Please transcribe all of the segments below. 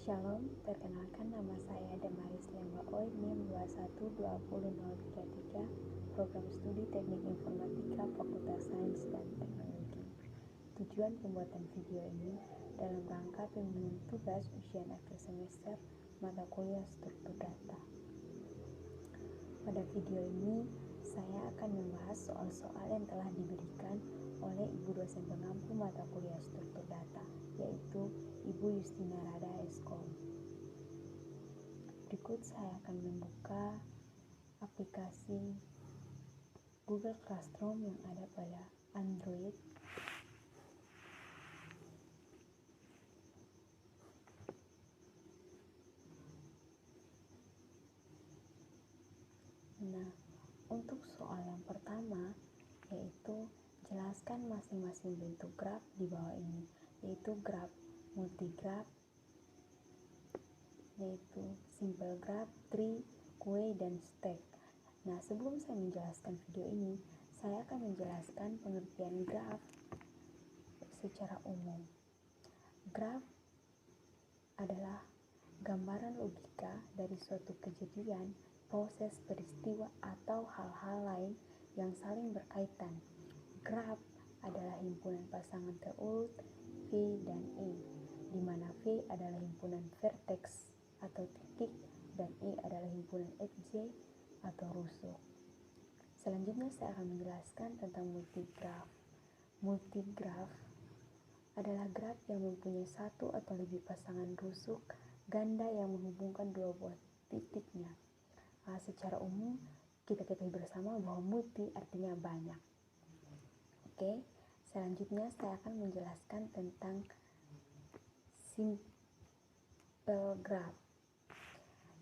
Shalom, perkenalkan nama saya Damaris Lembaoy, NIM 2120033, Program Studi Teknik Informatika Fakultas Sains dan Teknologi. Tujuan pembuatan video ini dalam rangka pembimbingan tugas ujian akhir semester mata kuliah struktur data. Pada video ini, saya akan membahas soal-soal yang telah diberikan oleh Ibu dosen pengampu mata kuliah struktur data, yaitu Ibu Justina Rada Eskom. Berikut saya akan membuka aplikasi Google Classroom yang ada pada Android. Nah, untuk soal yang pertama, yaitu jelaskan masing-masing bentuk graf di bawah ini, yaitu graf multigraf, yaitu simple graph, tree, kue, dan stack. Nah, sebelum saya menjelaskan video ini, saya akan menjelaskan pengertian graf secara umum. Graf adalah gambaran logika dari suatu kejadian, proses, peristiwa, atau hal-hal lain yang saling berkaitan. Graf adalah himpunan pasangan terurut V dan E, di mana V adalah himpunan vertex atau titik dan E adalah himpunan edge atau rusuk. Selanjutnya saya akan menjelaskan tentang multigraf. Multigraf adalah graf yang mempunyai satu atau lebih pasangan rusuk ganda yang menghubungkan dua buah titiknya. Secara umum kita ketahui bersama bahwa multi artinya banyak. Oke, selanjutnya saya akan menjelaskan tentang simple graph.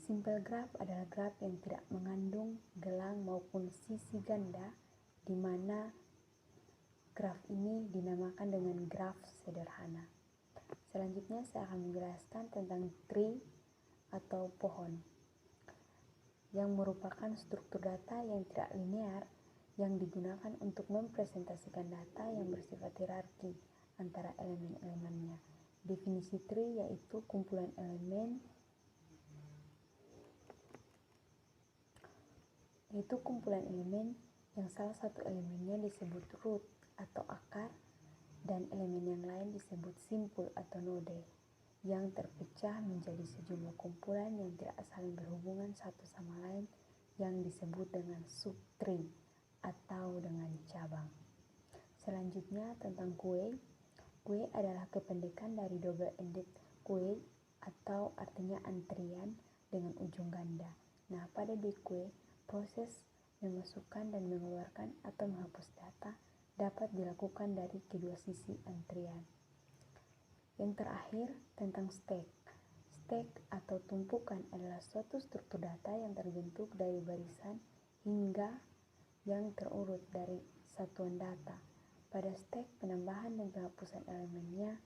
Simple graph adalah graf yang tidak mengandung gelang maupun sisi ganda, di mana graf ini dinamakan dengan graf sederhana. Selanjutnya saya akan menjelaskan tentang tree atau pohon, yang merupakan struktur data yang tidak linear yang digunakan untuk mempresentasikan data yang bersifat hierarki antara elemen-elemennya. Definisi tree yaitu kumpulan elemen yang salah satu elemennya disebut root atau akar dan elemen yang lain disebut simpul atau node, yang terpecah menjadi sejumlah kumpulan yang tidak saling berhubungan satu sama lain yang disebut dengan subtree atau dengan cabang. Selanjutnya tentang kue. Kue adalah kependekan dari double-ended kue atau artinya antrian dengan ujung ganda. Nah, pada kue, proses memasukkan dan mengeluarkan atau menghapus data dapat dilakukan dari kedua sisi antrian. Yang terakhir tentang stack. Stack atau tumpukan adalah suatu struktur data yang terbentuk dari barisan hingga yang terurut dari satuan data. Pada stack, penambahan dan penghapusan elemennya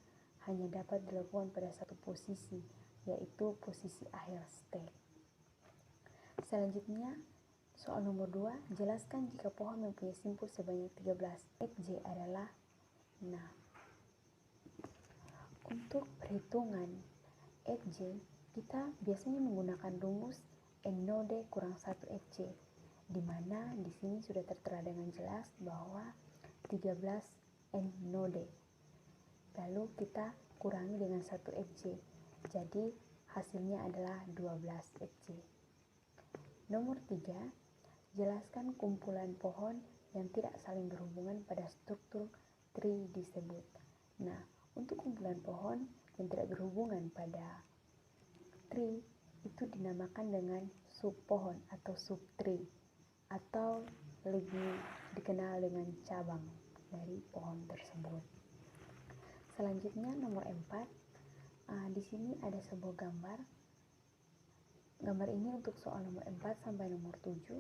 hanya dapat dilakukan pada satu posisi, yaitu posisi akhir stack. Selanjutnya, soal nomor 2, jelaskan jika pohon mempunyai simpul sebanyak 13. Edge adalah, untuk perhitungan edge, kita biasanya menggunakan rumus N node kurang 1 edge, di mana di sini sudah tertera dengan jelas bahwa 13 N node. Lalu kita kurangi dengan 1 edge, jadi hasilnya adalah 12 edge. Nomor 3, jelaskan kumpulan pohon yang tidak saling berhubungan pada struktur tree disebut. Nah, untuk kumpulan pohon yang tidak berhubungan pada tree itu dinamakan dengan subpohon atau subtree, atau lebih dikenal dengan cabang dari pohon tersebut. Selanjutnya nomor 4, di sini ada sebuah gambar. Gambar ini untuk soal nomor 4 sampai nomor 7.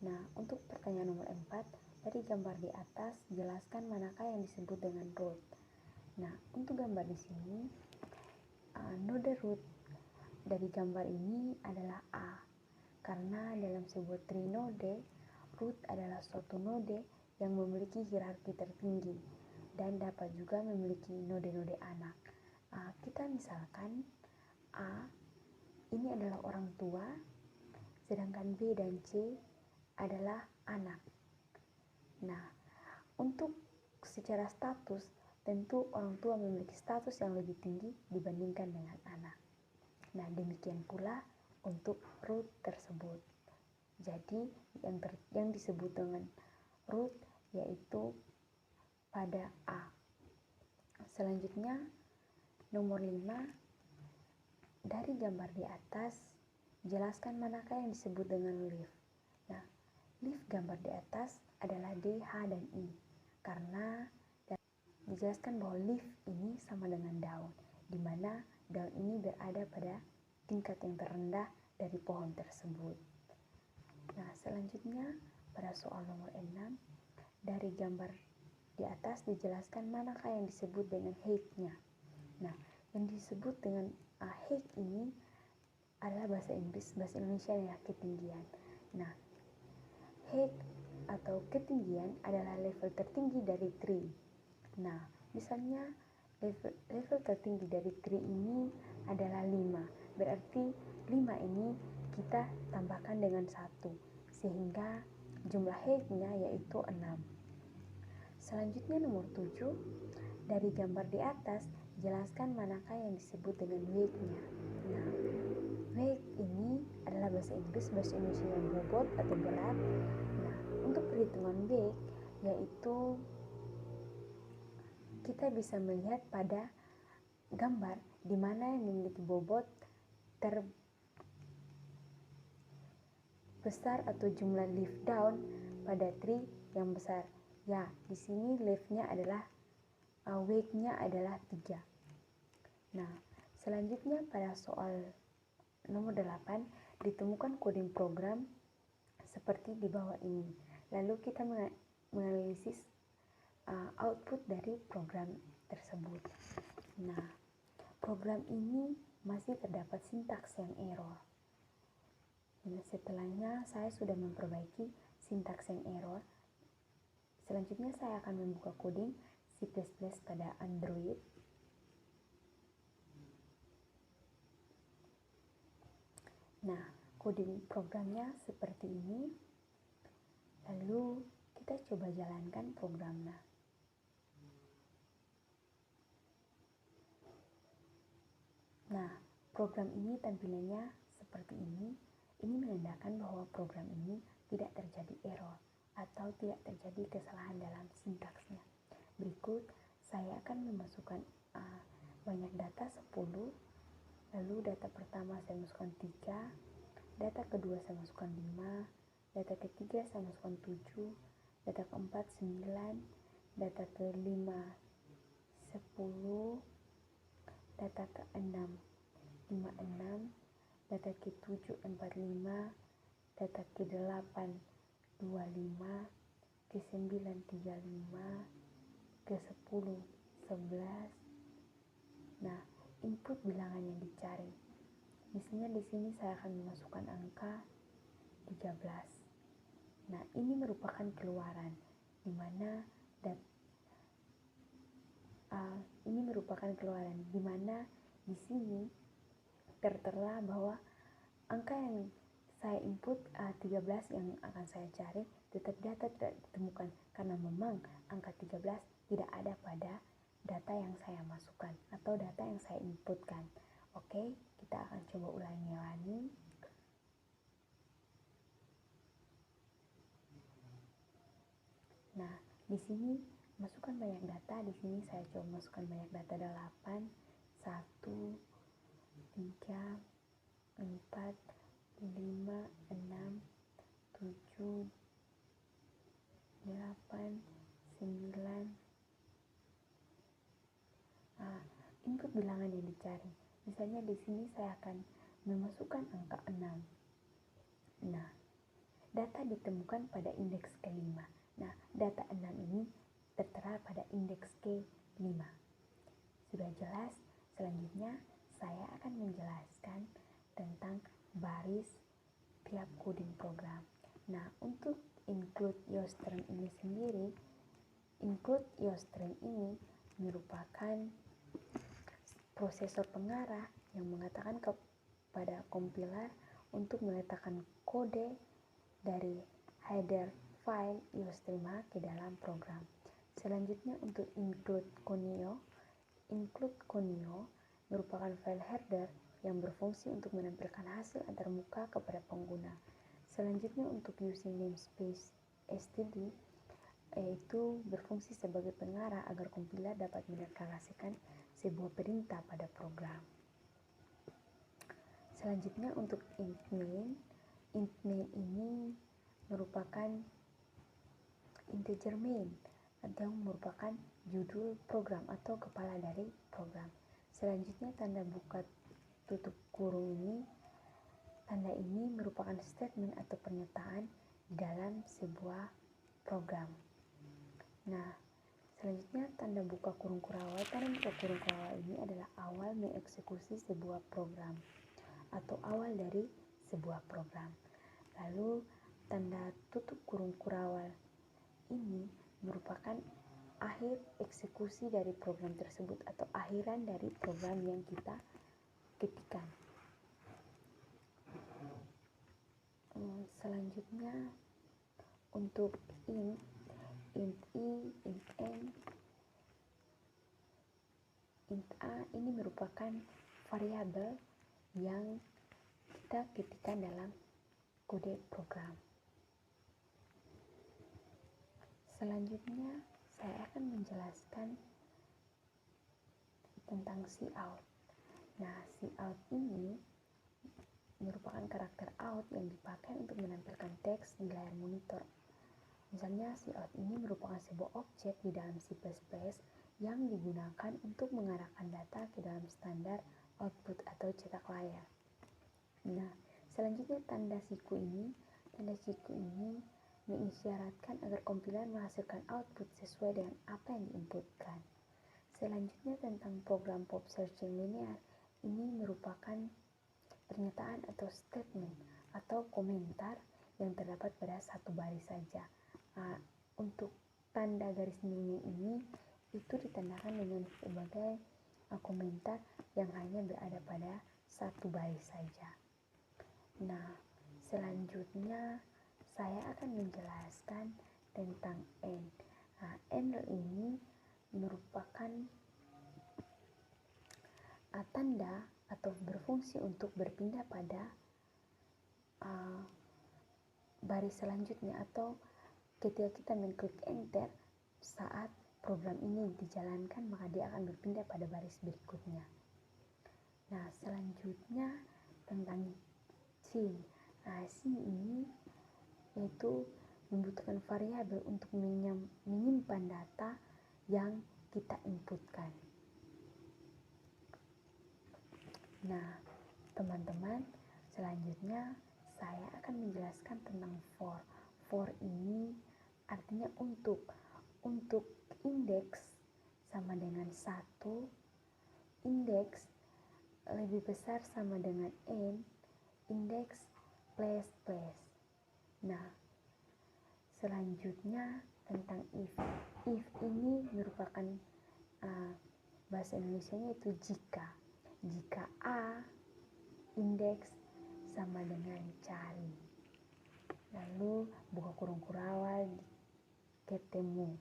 Nah, untuk pertanyaan nomor 4, dari gambar di atas, jelaskan manakah yang disebut dengan root. Nah, untuk gambar di sini, node root dari gambar ini adalah A, karena dalam sebuah tree node, root adalah suatu node yang memiliki hierarki tertinggi dan dapat juga memiliki node-node anak. Kita misalkan A ini adalah orang tua, sedangkan B dan C adalah anak. Nah, untuk secara status, tentu orang tua memiliki status yang lebih tinggi dibandingkan dengan anak. Nah, demikian pula untuk root tersebut. Jadi, yang disebut dengan root yaitu pada A. Selanjutnya, nomor 5, dari gambar di atas, jelaskan manakah yang disebut dengan leaf. Nah, leaf gambar di atas adalah D, H, dan I. Karena dijelaskan bahwa leaf ini sama dengan daun, di mana daun ini berada pada tingkat yang terendah dari pohon tersebut. Nah, selanjutnya pada soal nomor 6, dari gambar di atas dijelaskan manakah yang disebut dengan height-nya. Nah, yang disebut dengan height ini adalah bahasa Inggris, bahasa Indonesia ya, ketinggian. Nah, height atau ketinggian adalah level tertinggi dari tree. Nah, misalnya level tertinggi dari tree ini adalah 5. Berarti 5 ini kita tambahkan dengan 1, sehingga jumlah height-nya yaitu 6. Selanjutnya nomor 7, dari gambar di atas, jelaskan manakah yang disebut dengan weight-nya. Nah, weight ini adalah bahasa Inggris, bahasa Indonesia yang bobot atau berat. Nah, untuk perhitungan weight, yaitu kita bisa melihat pada gambar di mana yang memiliki bobot terbesar atau jumlah leaf down pada tree yang besar. Ya, di sini leaf-nya adalah weight-nya adalah 3. Nah, selanjutnya pada soal nomor 8, ditemukan coding program seperti di bawah ini. Lalu kita menganalisis output dari program tersebut. Nah, program ini masih terdapat sintaks yang error. Nah, setelahnya saya sudah memperbaiki sintaks yang error. Selanjutnya saya akan membuka coding C++ pada Android. Nah, coding programnya seperti ini. Lalu kita coba jalankan programnya. Nah, program ini tampilannya seperti ini. Ini menandakan bahwa program ini tidak terjadi error atau tidak terjadi kesalahan dalam sintaksnya. Berikut saya akan memasukkan banyak data 10. Lalu data pertama saya masukkan 3, data kedua saya masukkan 5, data ketiga saya masukkan 7, data keempat 9, data kelima 10, data keenam 56, data ke-7 45, data ke-8 25, ke-9 35, ke-10 11. Nah, input bilangan yang dicari. Misalnya di sini saya akan memasukkan angka 13. Nah, ini merupakan keluaran di mana di sini tertera bahwa angka yang saya input 13 yang akan saya cari, tetap data tidak ditemukan karena memang angka 13 tidak ada pada data yang saya masukkan atau data yang saya inputkan. Oke, kita akan coba ulangi lagi. Nah, di sini masukkan banyak data. Di sini saya coba masukkan banyak data 8, 1, 3, 4, 5, 6, 7, 8, 9. Input bilangan yang dicari. Misalnya di sini saya akan memasukkan angka 6. Nah, data ditemukan pada indeks ke-5. Nah, data 6 ini tertera pada indeks ke-5. Sudah jelas? Selanjutnya saya akan menjelaskan tentang baris tiap coding program. Nah, untuk include youstring ini sendiri, include youstring ini merupakan prosesor pengarah yang mengatakan kepada kompiler untuk meletakkan kode dari header file iOS terima ke dalam program. Selanjutnya untuk include conio merupakan file header yang berfungsi untuk menampilkan hasil antarmuka kepada pengguna. Selanjutnya untuk using namespace std yaitu berfungsi sebagai pengarah agar kompiler dapat mendeklarasikan sebuah perintah pada program. Selanjutnya untuk int main ini merupakan integer main atau merupakan judul program atau kepala dari program. Selanjutnya tanda buka tutup kurung ini, tanda ini merupakan statement atau pernyataan di dalam sebuah program. Nah, selanjutnya tanda buka kurung kurawal. Tanda buka kurung kurawal ini adalah awal mengeksekusi sebuah program atau awal dari sebuah program. Lalu tanda tutup kurung kurawal ini merupakan akhir eksekusi dari program tersebut atau akhiran dari program yang kita ketikkan. Selanjutnya untuk int i, int n, int a ini merupakan variabel yang kita ketikkan dalam kode program. Selanjutnya saya akan menjelaskan tentang cout. Nah, cout ini merupakan karakter out yang dipakai untuk menampilkan teks di layar monitor. Misalnya, cout ini merupakan sebuah objek di dalam C++ yang digunakan untuk mengarahkan data ke dalam standar output atau cetak layar. Nah, selanjutnya tanda siku ini mengisyaratkan agar kompiler menghasilkan output sesuai dengan apa yang diinputkan. Selanjutnya tentang program pop searching linear, ini merupakan pernyataan atau statement atau komentar yang terdapat pada satu baris saja. Untuk tanda garis miring ini itu ditandakan dengan sebagai komentar yang hanya berada pada satu baris saja. Nah, selanjutnya saya akan menjelaskan tentang n. N ini merupakan tanda atau berfungsi untuk berpindah pada baris selanjutnya atau ketika kita mengklik enter saat program ini dijalankan maka dia akan berpindah pada baris berikutnya. Nah, selanjutnya tentang scene. Scene ini yaitu membutuhkan variabel untuk menyimpan data yang kita inputkan. Nah, teman-teman, selanjutnya saya akan menjelaskan tentang for. For ini artinya untuk indeks sama dengan 1, indeks lebih besar sama dengan n, indeks plus plus. Nah, selanjutnya tentang if. If ini merupakan bahasa Indonesianya itu jika A indeks sama dengan cari. Lalu buka kurung kurawal ketemu.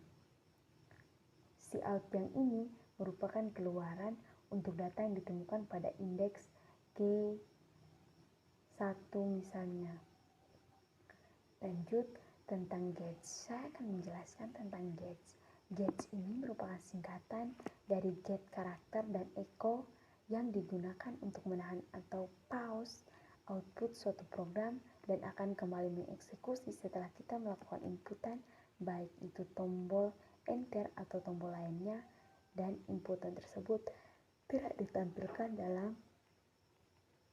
Cout yang ini merupakan keluaran untuk data yang ditemukan pada indeks K1 misalnya. Lanjut tentang gets. Saya akan menjelaskan tentang gets. Gets ini merupakan singkatan dari get karakter dan echo yang digunakan untuk menahan atau pause output suatu program dan akan kembali mengeksekusi setelah kita melakukan inputan, baik itu tombol enter atau tombol lainnya, dan inputan tersebut tidak ditampilkan dalam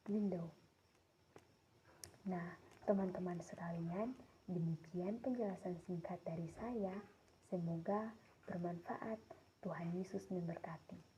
window. Nah, teman-teman sekalian, demikian penjelasan singkat dari saya. Semoga bermanfaat. Tuhan Yesus memberkati.